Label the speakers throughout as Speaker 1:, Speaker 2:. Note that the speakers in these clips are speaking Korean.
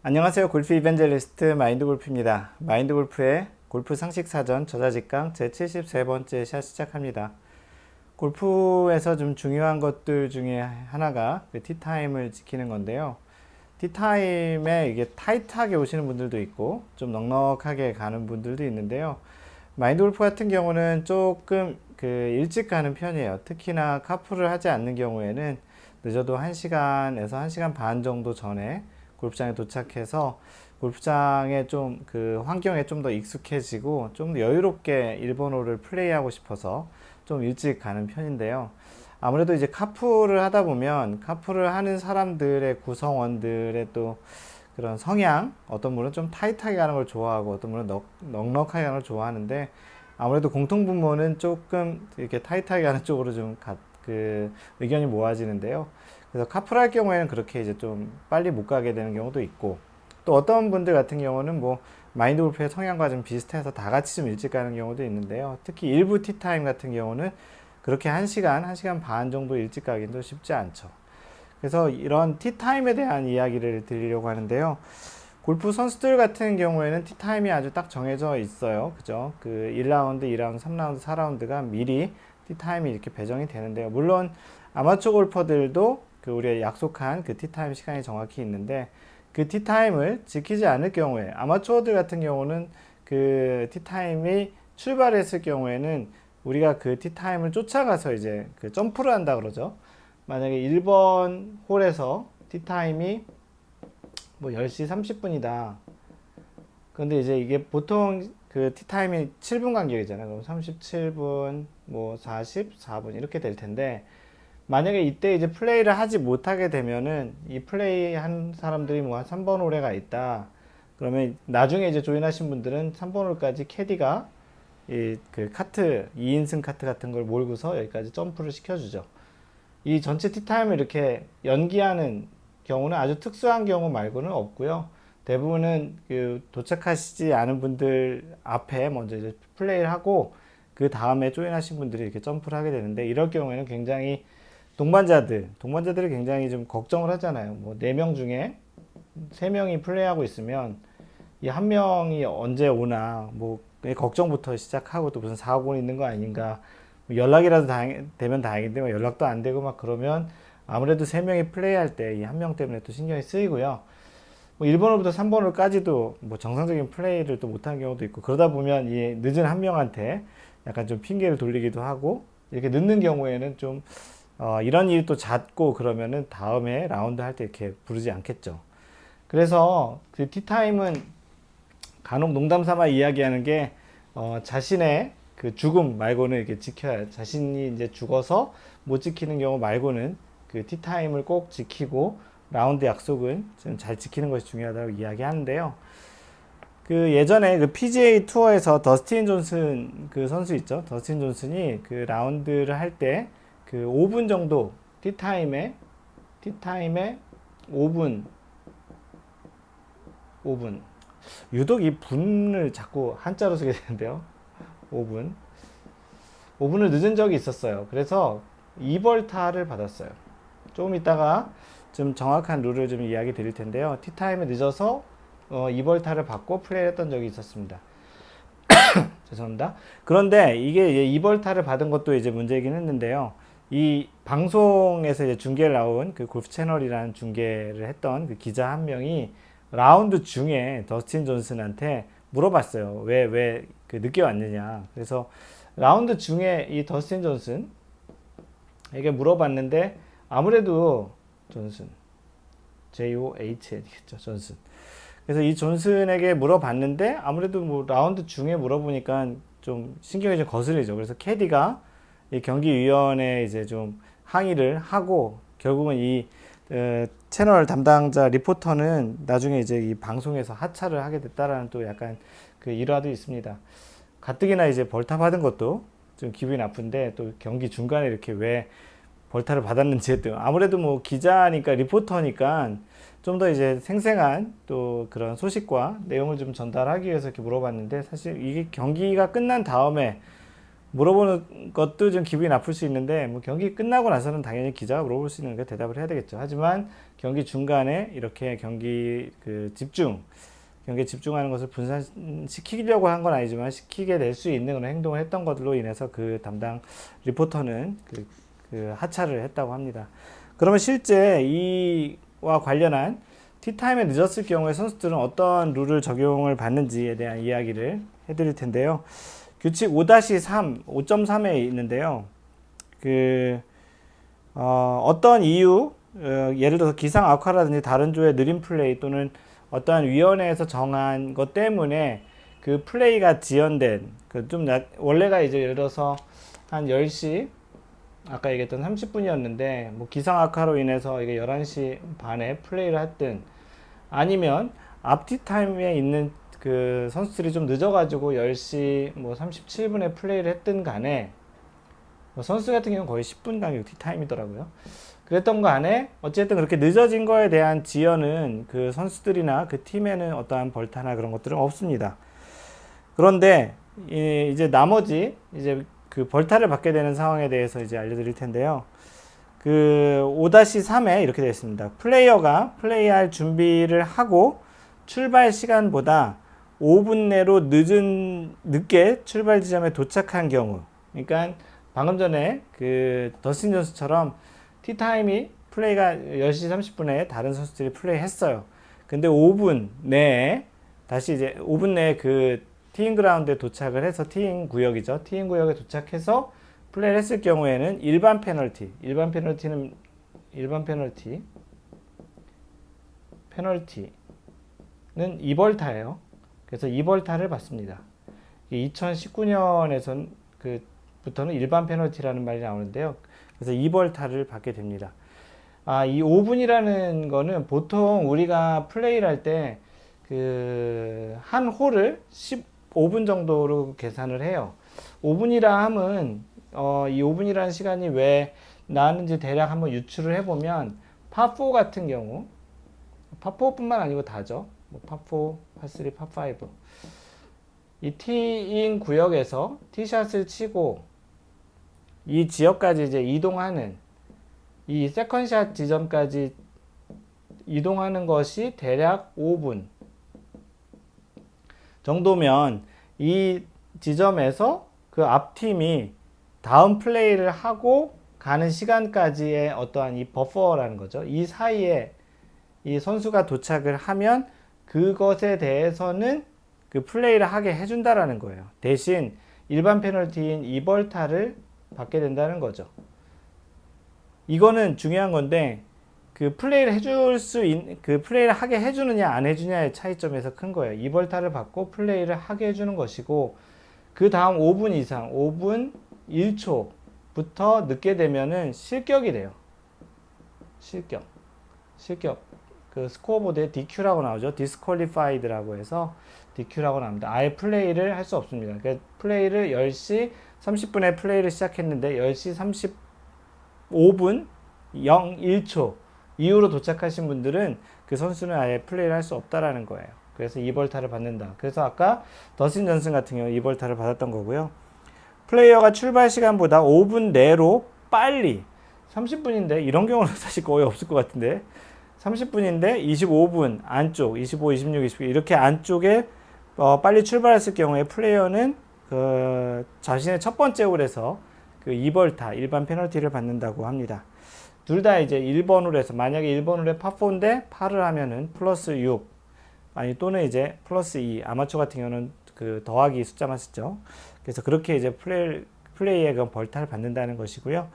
Speaker 1: 안녕하세요. 골프 이벤젤리스트 마인드골프입니다. 마인드골프의 골프 상식사전 저자직강 제73번째 샷 시작합니다. 골프에서 좀 중요한 것들 중에 하나가 그 티타임을 지키는 건데요. 티타임에 이게 타이트하게 오시는 분들도 있고 좀 넉넉하게 가는 분들도 있는데요. 마인드골프 같은 경우는 조금 그 일찍 가는 편이에요. 특히나 카풀을 하지 않는 경우에는 늦어도 1시간에서 1시간 반 정도 전에 골프장에 도착해서 골프장의 좀 그 환경에 좀 더 익숙해지고 좀 더 여유롭게 일본어를 플레이하고 싶어서 좀 일찍 가는 편인데요. 아무래도 이제 카풀을 하다 보면 카풀을 하는 사람들의 구성원들의 또 그런 성향, 어떤 분은 좀 타이트하게 가는 걸 좋아하고 어떤 분은 넉넉하게 가는 걸 좋아하는데 아무래도 공통분모는 조금 이렇게 타이트하게 가는 쪽으로 그 의견이 모아지는데요. 그래서 카풀 할 경우에는 그렇게 이제 좀 빨리 못 가게 되는 경우도 있고 또 어떤 분들 같은 경우는 뭐 마인드 골프의 성향과 좀 비슷해서 다 같이 좀 일찍 가는 경우도 있는데요. 특히 일부 티타임 같은 경우는 그렇게 1시간, 1시간 반 정도 일찍 가기도 쉽지 않죠. 그래서 이런 티타임에 대한 이야기를 드리려고 하는데요. 골프 선수들 같은 경우에는 티타임이 아주 딱 정해져 있어요. 그죠? 그 1라운드, 2라운드, 3라운드, 4라운드가 미리 티타임이 이렇게 배정이 되는데요. 물론 아마추어 골퍼들도 그 우리가 약속한 그 티타임 시간이 정확히 있는데 그 티타임을 지키지 않을 경우에 아마추어들 같은 경우는 그 티타임이 출발했을 경우에는 우리가 그 티타임을 쫓아가서 이제 그 점프를 한다 그러죠. 만약에 1번 홀에서 티타임이 뭐 10시 30분이다. 근데 이제 이게 보통 그 티타임이 7분 간격이잖아요. 그럼 37분, 뭐 44분 이렇게 될 텐데 만약에 이때 이제 플레이를 하지 못하게 되면은 이 플레이 한 사람들이 뭐 한 3번 홀에가 있다. 그러면 나중에 이제 조인하신 분들은 3번 홀까지 캐디가 이 그 카트, 2인승 카트 같은 걸 몰고서 여기까지 점프를 시켜주죠. 이 전체 티타임을 이렇게 연기하는 경우는 아주 특수한 경우 말고는 없고요. 대부분은 그 도착하시지 않은 분들 앞에 먼저 이제 플레이를 하고 그 다음에 조인하신 분들이 이렇게 점프를 하게 되는데 이럴 경우에는 굉장히 동반자들이 굉장히 좀 걱정을 하잖아요. 뭐 4명 중에 3명이 플레이하고 있으면 이 한 명이 언제 오나 뭐 걱정부터 시작하고 또 무슨 사고가 있는 거 아닌가 뭐 연락이라도 되면 다행인데 뭐 연락도 안 되고 막 그러면 아무래도 3명이 플레이할 때 이 한 명 때문에 또 신경이 쓰이고요. 뭐 1번호부터 3번호까지도 뭐 정상적인 플레이를 또 못하는 경우도 있고 그러다 보면 이 늦은 한 명한테 약간 좀 핑계를 돌리기도 하고 이렇게 늦는 경우에는 좀 이런 일이 또 잦고 그러면은 다음에 라운드 할 때 이렇게 부르지 않겠죠. 그래서 그 티타임은 간혹 농담 삼아 이야기하는 게 자신의 그 죽음 말고는 이렇게 지켜야 자신이 이제 죽어서 못 지키는 경우 말고는 그 티타임을 꼭 지키고 라운드 약속은 좀 잘 지키는 것이 중요하다고 이야기하는데요. 그 예전에 그 PGA 투어에서 더스틴 존슨 그 선수 있죠. 더스틴 존슨이 그 라운드를 할 때 그 5분 정도 티타임에 5분 5분 유독 이 분을 자꾸 한자로 쓰게 되는데요. 5분. 5분을 늦은 적이 있었어요. 그래서 2벌타를 받았어요. 조금 이따가 좀 정확한 룰을 좀 이야기 드릴 텐데요. 티타임에 늦어서 2벌타를 받고 플레이를 했던 적이 있었습니다. 죄송합니다. 그런데 이게 2벌타를 받은 것도 이제 문제이긴 했는데요. 이 방송에서 이제 중계를 나온 그 골프 채널이라는 중계를 했던 그 기자 한 명이 라운드 중에 더스틴 존슨한테 물어봤어요. 왜 그 늦게 왔느냐. 그래서 라운드 중에 이 더스틴 존슨에게 물어봤는데 아무래도 존슨, JOHN이겠죠. 존슨. 그래서 이 존슨에게 물어봤는데 아무래도 뭐 라운드 중에 물어보니까 좀 신경이 좀 거슬리죠. 그래서 캐디가 이 경기위원회에 이제 좀 항의를 하고 결국은 이 채널 담당자 리포터는 나중에 이제 이 방송에서 하차를 하게 됐다라는 또 약간 그 일화도 있습니다. 가뜩이나 이제 벌타 받은 것도 좀 기분이 나쁜데 또 경기 중간에 이렇게 왜 벌타를 받았는지 또 아무래도 뭐 기자니까 리포터니까 좀 더 이제 생생한 또 그런 소식과 내용을 좀 전달하기 위해서 이렇게 물어봤는데 사실 이게 경기가 끝난 다음에 물어보는 것도 좀 기분이 나쁠 수 있는데, 뭐 경기 끝나고 나서는 당연히 기자가 물어볼 수 있는 게 대답을 해야 되겠죠. 하지만 경기 중간에 이렇게 경기에 집중하는 것을 분산시키려고 한 건 아니지만 시키게 될 수 있는 그런 행동을 했던 것들로 인해서 그 담당 리포터는 그 하차를 했다고 합니다. 그러면 실제 이와 관련한 티타임에 늦었을 경우에 선수들은 어떤 룰을 적용을 받는지에 대한 이야기를 해드릴 텐데요. 규칙 5-3, 5.3에 있는데요. 어떤 이유, 예를 들어서 기상 악화라든지 다른 조의 느린 플레이 또는 어떠한 위원회에서 정한 것 때문에 그 플레이가 지연된, 원래가 이제 예를 들어서 한 10시, 아까 얘기했던 30분이었는데, 뭐 기상 악화로 인해서 이게 11시 반에 플레이를 했든, 아니면 앞뒤 타임에 있는 그 선수들이 좀 늦어가지고 10시 뭐 37분에 플레이를 했든 간에, 뭐 선수 같은 경우는 거의 10분 간격 티타임이더라고요. 그랬던 간에 어쨌든 그렇게 늦어진 거에 대한 지연은 그 선수들이나 그 팀에는 어떠한 벌타나 그런 것들은 없습니다. 그런데 이제 나머지 이제 그 벌타를 받게 되는 상황에 대해서 이제 알려드릴 텐데요. 그 5-3에 이렇게 되어 있습니다. 플레이어가 플레이할 준비를 하고 출발 시간보다 5분 내로 늦게 출발 지점에 도착한 경우, 그러니까 방금 전에 그 더스틴 존스처럼 티타임이 플레이가 10시 30분에 다른 선수들이 플레이 했어요. 근데 5분 내에 다시 이제 5분 내에 그 티잉 그라운드에 도착을 해서 티잉 구역이죠. 티잉 구역에 도착해서 플레이를 했을 경우에는 일반 페널티는 2벌타예요. 그래서 2벌타를 받습니다. 2019년에선 부터는 일반 페널티라는 말이 나오는데요. 그래서 2벌타를 받게 됩니다. 이 5분이라는 거는 보통 우리가 플레이를 할 때 한 홀을 15분 정도로 계산을 해요. 5분이라 함은 이 5분이라는 시간이 왜 나왔는지 대략 한번 유추를 해보면 파4 같은 경우, 파4뿐만 아니고 다죠. 뭐 파4, 파3, 파5 이 티인 구역에서 티샷을 치고 이 지역까지 이제 이동하는, 이 세컨샷 지점까지 이동하는 것이 대략 5분 정도면 이 지점에서 그 앞팀이 다음 플레이를 하고 가는 시간까지의 어떠한 이 버퍼라는 거죠. 이 사이에 이 선수가 도착을 하면 그것에 대해서는 그 플레이를 하게 해준다라는 거예요. 대신 일반 페널티인 2벌타를 받게 된다는 거죠. 이거는 중요한 건데, 그 플레이를 플레이를 하게 해주느냐 안 해주냐의 차이점에서 큰 거예요. 2벌타를 받고 플레이를 하게 해주는 것이고, 그 다음 5분 이상, 5분 1초부터 늦게 되면은 실격이 돼요. 실격. 그 스코어보드에 DQ라고 나오죠. disqualified라고 해서 DQ라고 나옵니다. 아예 플레이를 할 수 없습니다. 그러니까 플레이를 10시 30분에 플레이를 시작했는데 10시 35분 01초 이후로 도착하신 분들은 그 선수는 아예 플레이를 할 수 없다라는 거예요. 그래서 2벌타를 받는다. 그래서 아까 더스틴 존슨 같은 경우 2벌타를 받았던 거고요. 플레이어가 출발 시간보다 5분 내로 빨리, 30분인데 이런 경우는 사실 거의 없을 것 같은데, 30분인데 25분 안쪽, 25, 26, 29 이렇게 안쪽에 빨리 출발했을 경우에 플레이어는 자신의 첫 번째 홀에서 그 2벌타 일반 페널티를 받는다고 합니다. 둘 다 이제 1번 홀에서, 만약에 1번 홀에 파4인데 파를 하면은 플러스 6 또는 이제 플러스 2, 아마추어 같은 경우는 그 더하기 숫자만 쓰죠. 그래서 그렇게 이제 플레이에 그 벌타를 받는다는 것이고요.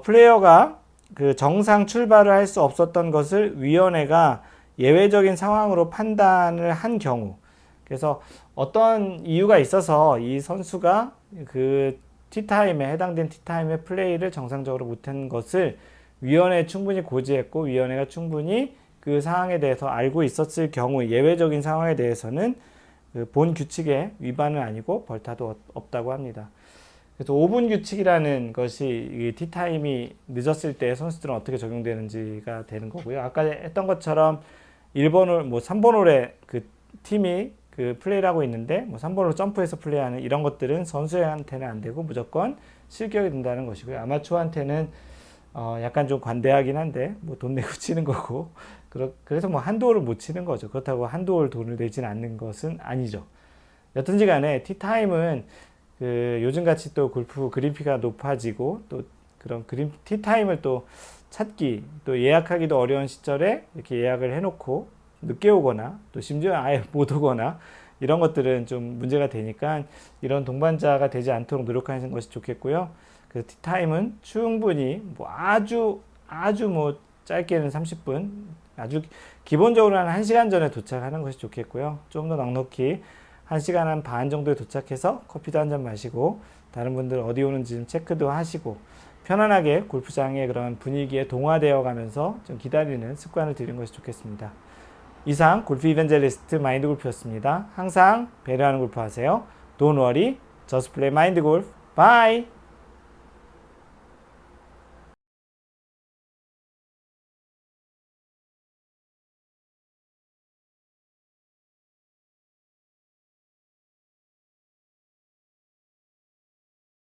Speaker 1: 플레이어가 그 정상 출발을 할 수 없었던 것을 위원회가 예외적인 상황으로 판단을 한 경우, 그래서 어떤 이유가 있어서 이 선수가 그 티타임에 해당된 티타임의 플레이를 정상적으로 못한 것을 위원회에 충분히 고지했고 위원회가 충분히 그 사항에 대해서 알고 있었을 경우, 예외적인 상황에 대해서는 그 본 규칙의 위반은 아니고 벌타도 없다고 합니다. 그래서 5분 규칙이라는 것이 이 티타임이 늦었을 때 선수들은 어떻게 적용되는지가 되는 거고요. 아까 했던 것처럼 1번 홀, 3번 홀에 그 팀이 그 플레이를 하고 있는데 뭐 3번으로 점프해서 플레이하는 이런 것들은 선수한테는 안 되고 무조건 실격이 된다는 것이고요. 아마추어한테는 약간 좀 관대하긴 한데 뭐 돈 내고 치는 거고 그래서 뭐 한두 홀을 못 치는 거죠. 그렇다고 한두 홀 돈을 내진 않는 것은 아니죠. 여튼지 간에 티타임은 그 요즘같이 또 골프 그린피가 높아지고 또 그런 티타임을 또 찾기 또 예약하기도 어려운 시절에 이렇게 예약을 해놓고 늦게 오거나 또 심지어 아예 못 오거나 이런 것들은 좀 문제가 되니까 이런 동반자가 되지 않도록 노력하는 것이 좋겠고요. 그 티타임은 충분히 뭐 아주 뭐 짧게는 30분 아주 기본적으로 한 1시간 전에 도착하는 것이 좋겠고요. 좀 더 넉넉히 1시간 한 반 정도에 도착해서 커피도 한 잔 마시고 다른 분들 어디 오는지 좀 체크도 하시고 편안하게 골프장의 그런 분위기에 동화되어 가면서 좀 기다리는 습관을 들이는 것이 좋겠습니다. 이상 골프 이벤젤리스트 마인드 골프였습니다. 항상 배려하는 골프 하세요. Don't worry, just play mind golf. Bye!